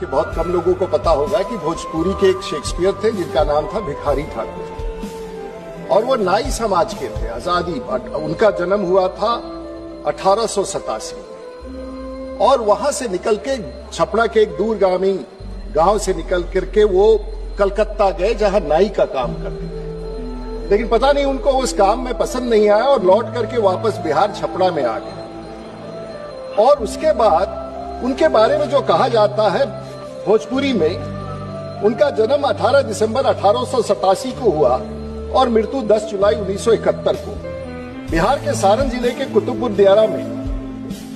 कि बहुत कम लोगों को पता होगा कि भोजपुरी के एक शेक्सपियर थे जिनका नाम था भिखारी ठाकुर, और वो नाई समाज के थे, आजादी। उनका जन्म हुआ था 1887 में, और वहां से निकल के छपरा के एक दूरगामी गांव से निकल करके वो कलकत्ता गए, जहां नाई का काम करते थे। लेकिन पता नहीं उनको उस काम में पसंद नहीं आया और लौट करके वापस बिहार छपरा में आ गए। और उसके बाद उनके बारे में जो कहा जाता है भोजपुरी में, उनका जन्म 18 दिसंबर 1887 को हुआ और मृत्यु 10 जुलाई 1971 को बिहार के सारण जिले के कुतुबपुर दियारा में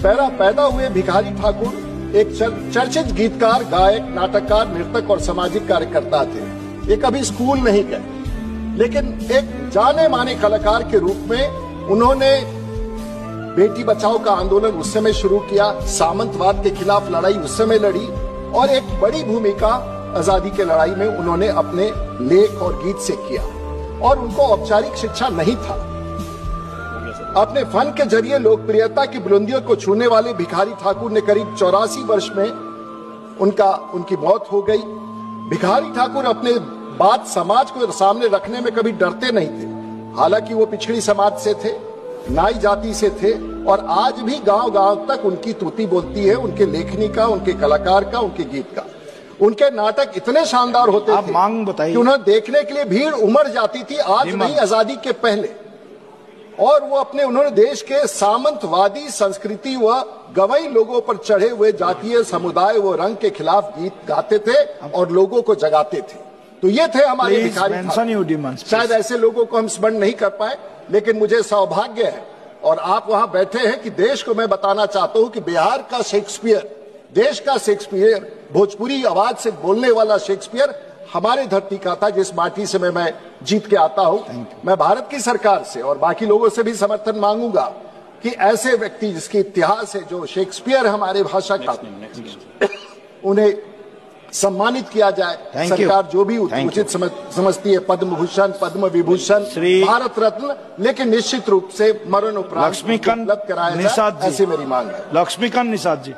पैदा हुए भिखारी ठाकुर एक चर्चित गीतकार, गायक, नाटककार, नृतक और सामाजिक कार्यकर्ता थे। ये कभी स्कूल नहीं गए, लेकिन एक जाने माने कलाकार के रूप में उन्होंने बेटी बचाओ का आंदोलन उस समय शुरू किया, सामंतवाद के खिलाफ लड़ाई उस समय लड़ी, और एक बड़ी भूमिका आजादी के लड़ाई में उन्होंने अपने लेख और गीत से किया। और उनको औपचारिक शिक्षा नहीं था। अपने फन के जरिए लोकप्रियता की बुलंदियों को छूने वाले भिखारी ठाकुर ने करीब 84 वर्ष में उनकी मौत हो गई। भिखारी ठाकुर अपने बात समाज को सामने रखने में कभी डरते नहीं थे। हालांकि वो पिछड़ी समाज से थे, नाई जाति से थे, और आज भी गांव गांव तक उनकी तुति बोलती है, उनके लेखनी का, उनके कलाकार का, उनके गीत का। उनके नाटक इतने शानदार होते थे मांग बताइए कि उन्हें देखने के लिए भीड़ उमड़ जाती थी, आज नहीं आजादी के पहले। और वो उन्होंने देश के सामंतवादी संस्कृति व गवई लोगों पर चढ़े हुए जातीय समुदाय व रंग के खिलाफ गीत गाते थे और लोगों को जगाते थे। तो ये थे हमारे भिखारी ठाकुर। शायद ऐसे लोगों को हम स्मरण नहीं कर पाए, लेकिन मुझे सौभाग्य है, और आप वहां बैठे हैं, कि देश को मैं बताना चाहता हूं कि बिहार का शेक्सपियर, देश का शेक्सपियर, भोजपुरी आवाज से बोलने वाला शेक्सपियर हमारे धरती का था, जिस माटी से मैं जीत के आता हूं। मैं भारत की सरकार से और बाकी लोगों से भी समर्थन मांगूंगा कि ऐसे व्यक्ति जिसके इतिहास है, जो शेक्सपियर हमारे भाषा का, उन्हें सम्मानित किया जाए। सरकार जो भी उचित समझती है, पद्म भूषण, पद्म विभूषण, भारत रत्न, लेकिन निश्चित रूप से मरणोपरांत उपलब्ध कराया जाए, ऐसी मेरी मांग है। लक्ष्मीकांत निषाद जी।